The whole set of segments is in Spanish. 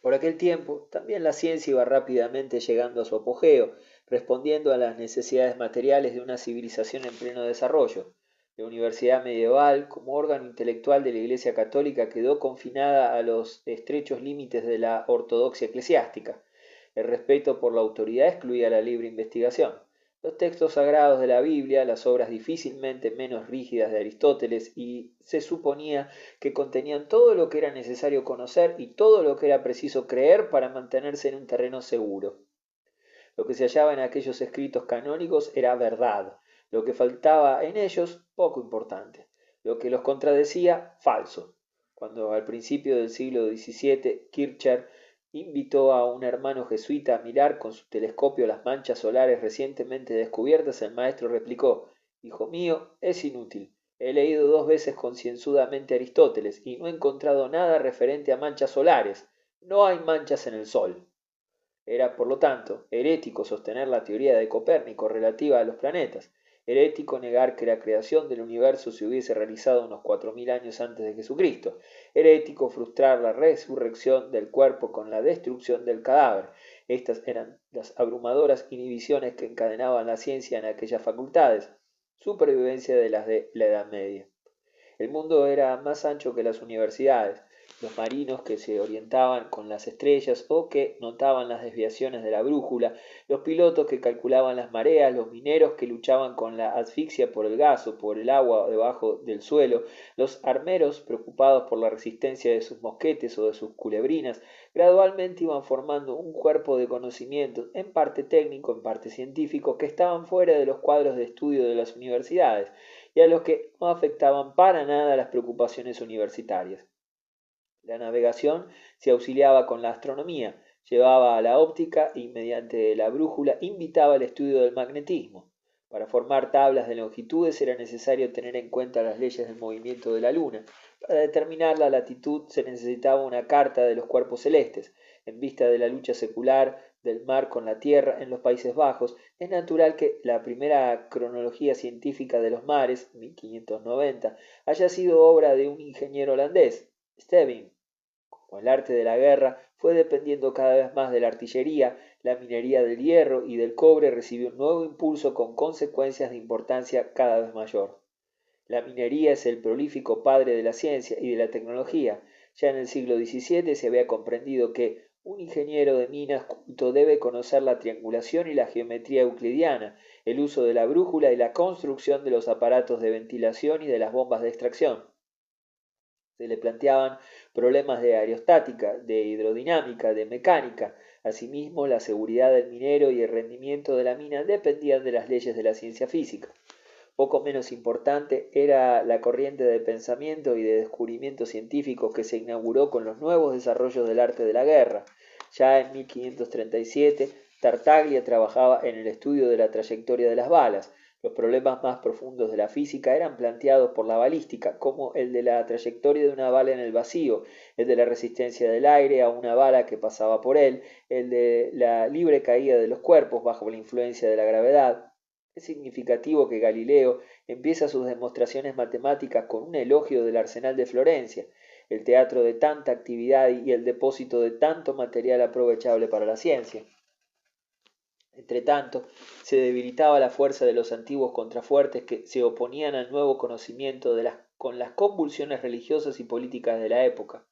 Por aquel tiempo, también la ciencia iba rápidamente llegando a su apogeo, respondiendo a las necesidades materiales de una civilización en pleno desarrollo. La universidad medieval, como órgano intelectual de la Iglesia católica, quedó confinada a los estrechos límites de la ortodoxia eclesiástica. El respeto por la autoridad excluía la libre investigación. Los textos sagrados de la Biblia, las obras difícilmente menos rígidas de Aristóteles, y se suponía que contenían todo lo que era necesario conocer y todo lo que era preciso creer para mantenerse en un terreno seguro. Lo que se hallaba en aquellos escritos canónicos era verdad, lo que faltaba en ellos, poco importante, lo que los contradecía, falso. Cuando al principio del siglo XVII Kircher invitó a un hermano jesuita a mirar con su telescopio las manchas solares recientemente descubiertas, el maestro replicó: Hijo mío, es inútil. He leído 2 veces concienzudamente Aristóteles y no he encontrado nada referente a manchas solares. No hay manchas en el sol. Era, por lo tanto, herético sostener la teoría de Copérnico relativa a los planetas, herético negar que la creación del universo se hubiese realizado unos 4000 años antes de Jesucristo, herético frustrar la resurrección del cuerpo con la destrucción del cadáver. Estas eran las abrumadoras inhibiciones que encadenaban la ciencia en aquellas facultades, supervivencia de las de la Edad Media. El mundo era más ancho que las universidades. Los marinos que se orientaban con las estrellas o que notaban las desviaciones de la brújula, los pilotos que calculaban las mareas, los mineros que luchaban con la asfixia por el gas o por el agua debajo del suelo, los armeros preocupados por la resistencia de sus mosquetes o de sus culebrinas, gradualmente iban formando un cuerpo de conocimientos, en parte técnico, en parte científico, que estaban fuera de los cuadros de estudio de las universidades y a los que no afectaban para nada las preocupaciones universitarias. La navegación se auxiliaba con la astronomía, llevaba a la óptica y mediante la brújula invitaba al estudio del magnetismo. Para formar tablas de longitudes era necesario tener en cuenta las leyes del movimiento de la luna. Para determinar la latitud se necesitaba una carta de los cuerpos celestes. En vista de la lucha secular del mar con la tierra en los Países Bajos, es natural que la primera cronología científica de los mares, 1590, haya sido obra de un ingeniero holandés, Stevin. Como el arte de la guerra fue dependiendo cada vez más de la artillería, la minería del hierro y del cobre recibió un nuevo impulso con consecuencias de importancia cada vez mayor. La minería es el prolífico padre de la ciencia y de la tecnología. Ya en el siglo XVII se había comprendido que un ingeniero de minas culto debe conocer la triangulación y la geometría euclidiana, el uso de la brújula y la construcción de los aparatos de ventilación y de las bombas de extracción. Se le planteaban problemas de aerostática, de hidrodinámica, de mecánica. Asimismo, la seguridad del minero y el rendimiento de la mina dependían de las leyes de la ciencia física. Poco menos importante era la corriente de pensamiento y de descubrimiento científico que se inauguró con los nuevos desarrollos del arte de la guerra. Ya en 1537, Tartaglia trabajaba en el estudio de la trayectoria de las balas. Los problemas más profundos de la física eran planteados por la balística, como el de la trayectoria de una bala en el vacío, el de la resistencia del aire a una bala que pasaba por él, el de la libre caída de los cuerpos bajo la influencia de la gravedad. Es significativo que Galileo empieza sus demostraciones matemáticas con un elogio del arsenal de Florencia, el teatro de tanta actividad y el depósito de tanto material aprovechable para la ciencia. Entretanto, se debilitaba la fuerza de los antiguos contrafuertes que se oponían al nuevo conocimiento con las convulsiones religiosas y políticas de la época.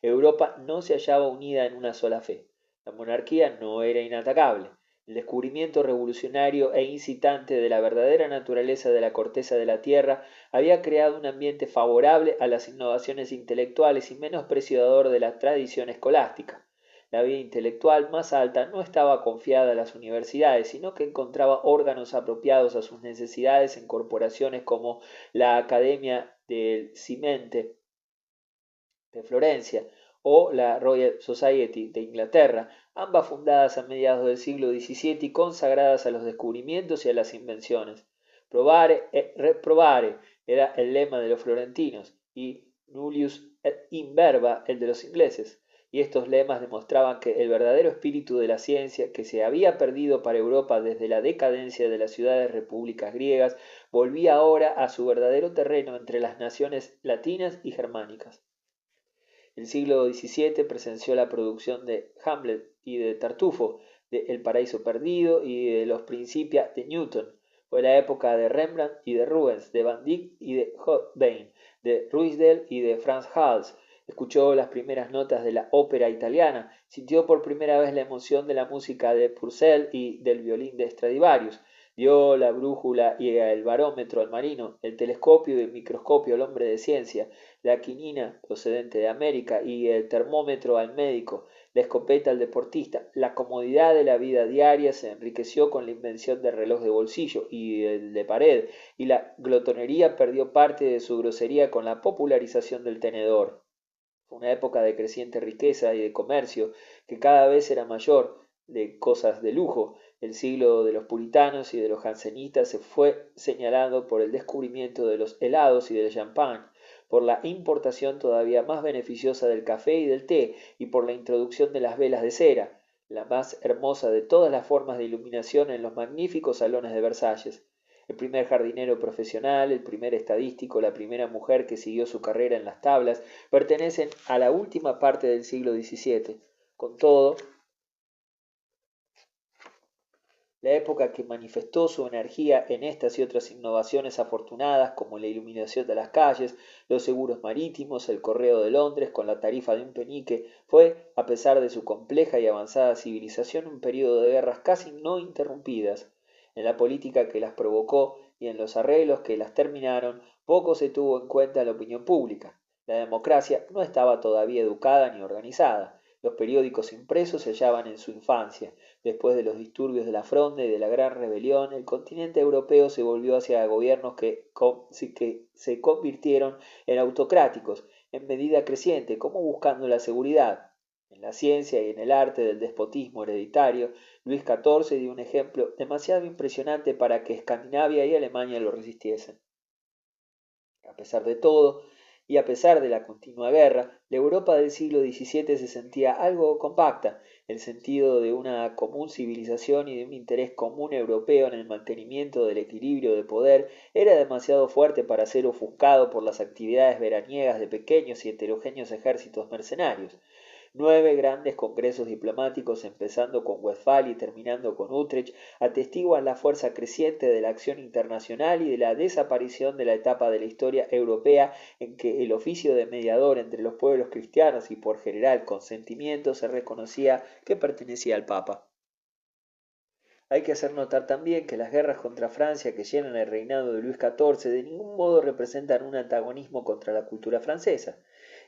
Europa no se hallaba unida en una sola fe. La monarquía no era inatacable. El descubrimiento revolucionario e incitante de la verdadera naturaleza de la corteza de la tierra había creado un ambiente favorable a las innovaciones intelectuales y menospreciador de la tradición escolástica. La vida intelectual más alta no estaba confiada a las universidades, sino que encontraba órganos apropiados a sus necesidades en corporaciones como la Academia del Cimente de Florencia o la Royal Society de Inglaterra, ambas fundadas a mediados del siglo XVII y consagradas a los descubrimientos y a las invenciones. Provare e reprobare era el lema de los florentinos y nullius et in verba el de los ingleses, y estos lemas demostraban que el verdadero espíritu de la ciencia, que se había perdido para Europa desde la decadencia de las ciudades repúblicas griegas, volvía ahora a su verdadero terreno entre las naciones latinas y germánicas. El siglo XVII presenció la producción de Hamlet y de Tartufo, de El paraíso perdido y de Los Principia de Newton. Fue la época de Rembrandt y de Rubens, de Van Dyck y de Holbein, de Ruysdael y de Frans Hals. Escuchó las primeras notas de la ópera italiana, sintió por primera vez la emoción de la música de Purcell y del violín de Stradivarius, dio la brújula y el barómetro al marino, el telescopio y el microscopio al hombre de ciencia, la quinina procedente de América y el termómetro al médico, la escopeta al deportista. La comodidad de la vida diaria se enriqueció con la invención del reloj de bolsillo y el de pared, y la glotonería perdió parte de su grosería con la popularización del tenedor. Fue una época de creciente riqueza y de comercio, que cada vez era mayor, de cosas de lujo. El siglo de los puritanos y de los jansenistas se fue señalando por el descubrimiento de los helados y del champán, por la importación todavía más beneficiosa del café y del té, y por la introducción de las velas de cera, la más hermosa de todas las formas de iluminación en los magníficos salones de Versalles. El primer jardinero profesional, el primer estadístico, la primera mujer que siguió su carrera en las tablas, pertenecen a la última parte del siglo XVII. Con todo, la época que manifestó su energía en estas y otras innovaciones afortunadas, como la iluminación de las calles, los seguros marítimos, el correo de Londres con la tarifa de un penique, fue, a pesar de su compleja y avanzada civilización, un período de guerras casi no interrumpidas. En la política que las provocó y en los arreglos que las terminaron, poco se tuvo en cuenta la opinión pública. La democracia no estaba todavía educada ni organizada. Los periódicos impresos se hallaban en su infancia. Después de los disturbios de la Fronde y de la Gran Rebelión, el continente europeo se volvió hacia gobiernos que se convirtieron en autocráticos en medida creciente, como buscando la seguridad. En la ciencia y en el arte del despotismo hereditario, Luis XIV dio un ejemplo demasiado impresionante para que Escandinavia y Alemania lo resistiesen. A pesar de todo, y a pesar de la continua guerra, la Europa del siglo XVII se sentía algo compacta. El sentido de una común civilización y de un interés común europeo en el mantenimiento del equilibrio de poder era demasiado fuerte para ser ofuscado por las actividades veraniegas de pequeños y heterogéneos ejércitos mercenarios. 9 grandes congresos diplomáticos, empezando con Westfalia y terminando con Utrecht, atestiguan la fuerza creciente de la acción internacional y de la desaparición de la etapa de la historia europea en que el oficio de mediador entre los pueblos cristianos y por general consentimiento se reconocía que pertenecía al Papa. Hay que hacer notar también que las guerras contra Francia que llenan el reinado de Luis XIV de ningún modo representan un antagonismo contra la cultura francesa.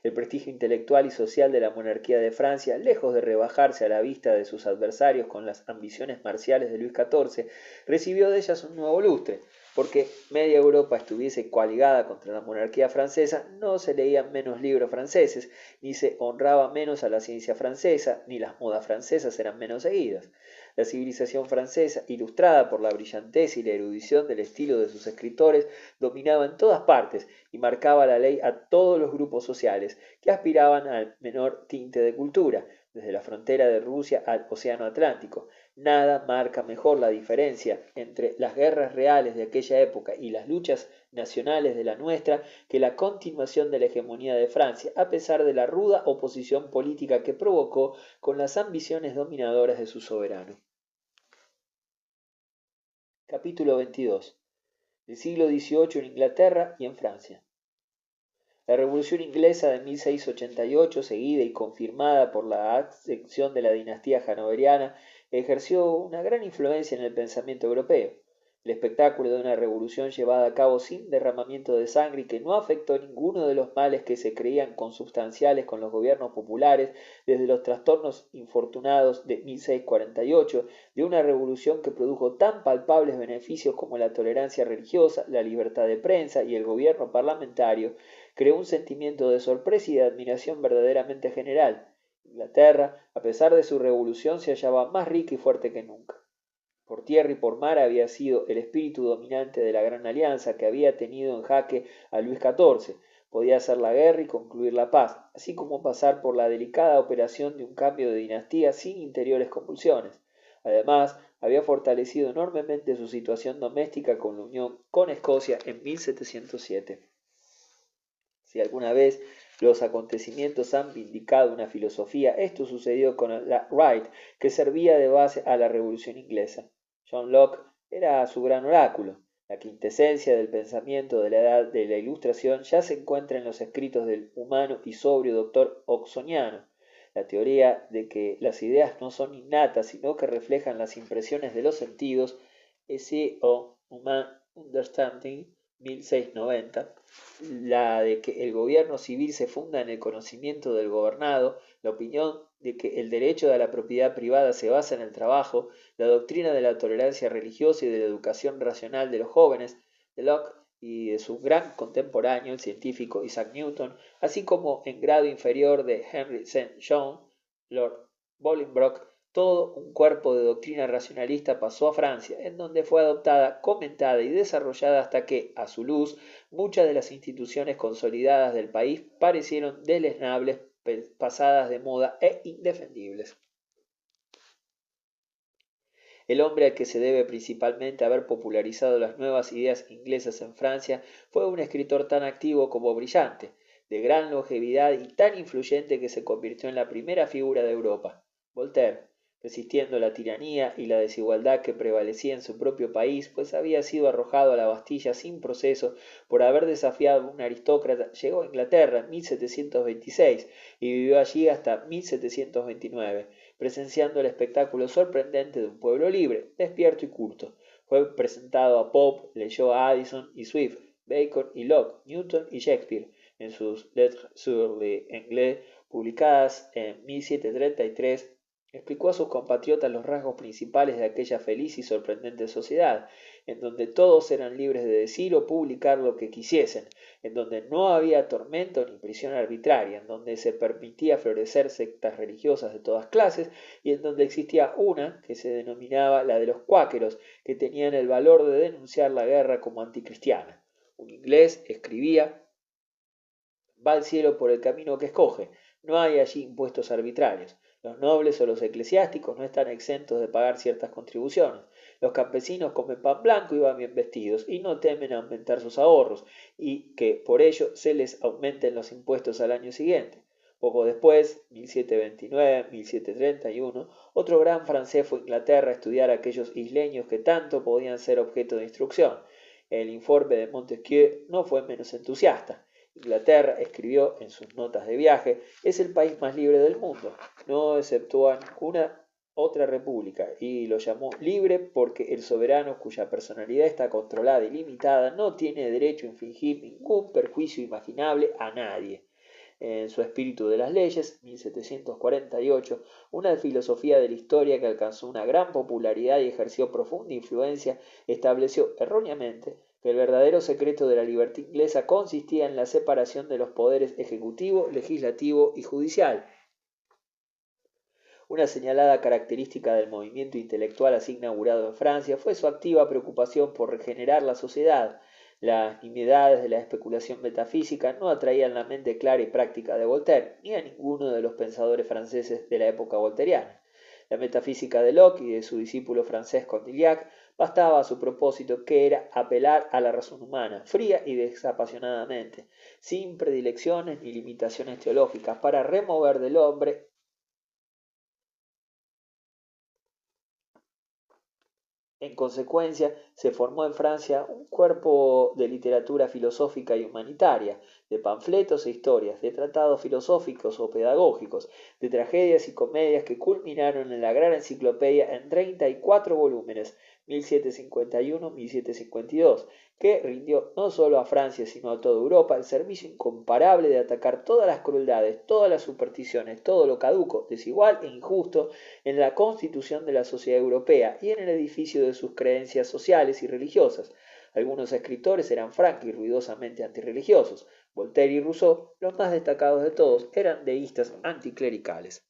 El prestigio intelectual y social de la monarquía de Francia, lejos de rebajarse a la vista de sus adversarios con las ambiciones marciales de Luis XIV, recibió de ellas un nuevo lustre. Porque media Europa estuviese coaligada contra la monarquía francesa, no se leían menos libros franceses, ni se honraba menos a la ciencia francesa, ni las modas francesas eran menos seguidas. La civilización francesa, ilustrada por la brillantez y la erudición del estilo de sus escritores, dominaba en todas partes y marcaba la ley a todos los grupos sociales que aspiraban al menor tinte de cultura, desde la frontera de Rusia al Océano Atlántico. Nada marca mejor la diferencia entre las guerras reales de aquella época y las luchas nacionales de la nuestra que la continuación de la hegemonía de Francia, a pesar de la ruda oposición política que provocó con las ambiciones dominadoras de su soberano. Capítulo 22. El siglo XVIII en Inglaterra y en Francia. La Revolución Inglesa de 1688, seguida y confirmada por la ascensión de la dinastía hanoveriana, ejerció una gran influencia en el pensamiento europeo. El espectáculo de una revolución llevada a cabo sin derramamiento de sangre y que no afectó ninguno de los males que se creían consubstanciales con los gobiernos populares, desde los trastornos infortunados de 1648, de una revolución que produjo tan palpables beneficios como la tolerancia religiosa, la libertad de prensa y el gobierno parlamentario, creó un sentimiento de sorpresa y de admiración verdaderamente general. Inglaterra, a pesar de su revolución, se hallaba más rica y fuerte que nunca. Por tierra y por mar había sido el espíritu dominante de la gran alianza que había tenido en jaque a Luis XIV. Podía hacer la guerra y concluir la paz, así como pasar por la delicada operación de un cambio de dinastía sin interiores convulsiones. Además, había fortalecido enormemente su situación doméstica con la unión con Escocia en 1707. Si alguna vez Los acontecimientos han vindicado una filosofía. Esto sucedió con la Wright, que servía de base a la Revolución Inglesa. John Locke era su gran oráculo. La quintesencia del pensamiento de la edad de la Ilustración ya se encuentra en los escritos del humano y sobrio doctor Oxoniano. La teoría de que las ideas no son innatas, sino que reflejan las impresiones de los sentidos, S.O. Human Understanding, 1690, la de que el gobierno civil se funda en el conocimiento del gobernado, la opinión de que el derecho a la propiedad privada se basa en el trabajo, la doctrina de la tolerancia religiosa y de la educación racional de los jóvenes, de Locke y de su gran contemporáneo, el científico Isaac Newton, así como en grado inferior de Henry St. John, Lord Bolingbroke, todo un cuerpo de doctrina racionalista pasó a Francia, en donde fue adoptada, comentada y desarrollada hasta que, a su luz, muchas de las instituciones consolidadas del país parecieron deleznables, pasadas de moda e indefendibles. El hombre al que se debe principalmente haber popularizado las nuevas ideas inglesas en Francia fue un escritor tan activo como brillante, de gran longevidad y tan influyente que se convirtió en la primera figura de Europa, Voltaire. Resistiendo la tiranía y la desigualdad que prevalecía en su propio país, pues había sido arrojado a la Bastilla sin proceso por haber desafiado a un aristócrata, llegó a Inglaterra en 1726 y vivió allí hasta 1729, presenciando el espectáculo sorprendente de un pueblo libre, despierto y culto. Fue presentado a Pope, leyó a Addison y Swift, Bacon y Locke, Newton y Shakespeare, en sus Lettres sur l'Anglais, publicadas en 1733, explicó a sus compatriotas los rasgos principales de aquella feliz y sorprendente sociedad, en donde todos eran libres de decir o publicar lo que quisiesen, en donde no había tormento ni prisión arbitraria, en donde se permitía florecer sectas religiosas de todas clases y en donde existía una que se denominaba la de los cuáqueros, que tenían el valor de denunciar la guerra como anticristiana. Un inglés escribía: va al cielo por el camino que escoge, no hay allí impuestos arbitrarios. Los nobles o los eclesiásticos no están exentos de pagar ciertas contribuciones. Los campesinos comen pan blanco y van bien vestidos, y no temen aumentar sus ahorros, y que por ello se les aumenten los impuestos al año siguiente. Poco después, 1729-1731, otro gran francés fue a Inglaterra a estudiar a aquellos isleños que tanto podían ser objeto de instrucción. El informe de Montesquieu no fue menos entusiasta. Inglaterra, escribió en sus notas de viaje, es el país más libre del mundo, no exceptúa ninguna otra república, y lo llamó libre porque el soberano, cuya personalidad está controlada y limitada, no tiene derecho a infligir ningún perjuicio imaginable a nadie. En su Espíritu de las Leyes, 1748, una filosofía de la historia que alcanzó una gran popularidad y ejerció profunda influencia, estableció erróneamente que el verdadero secreto de la libertad inglesa consistía en la separación de los poderes ejecutivo, legislativo y judicial. Una señalada característica del movimiento intelectual así inaugurado en Francia fue su activa preocupación por regenerar la sociedad. Las nimiedades de la especulación metafísica no atraían la mente clara y práctica de Voltaire, ni a ninguno de los pensadores franceses de la época voltairiana. La metafísica de Locke y de su discípulo francés Condillac bastaba a su propósito, que era apelar a la razón humana, fría y desapasionadamente, sin predilecciones ni limitaciones teológicas, para remover del hombre. En consecuencia, se formó en Francia un cuerpo de literatura filosófica y humanitaria, de panfletos e historias, de tratados filosóficos o pedagógicos, de tragedias y comedias que culminaron en la gran enciclopedia en 34 volúmenes, 1751-1752, que rindió no solo a Francia sino a toda Europa el servicio incomparable de atacar todas las crueldades, todas las supersticiones, todo lo caduco, desigual e injusto en la constitución de la sociedad europea y en el edificio de sus creencias sociales y religiosas. Algunos escritores eran francos y ruidosamente antirreligiosos. Voltaire y Rousseau, los más destacados de todos, eran deístas anticlericales.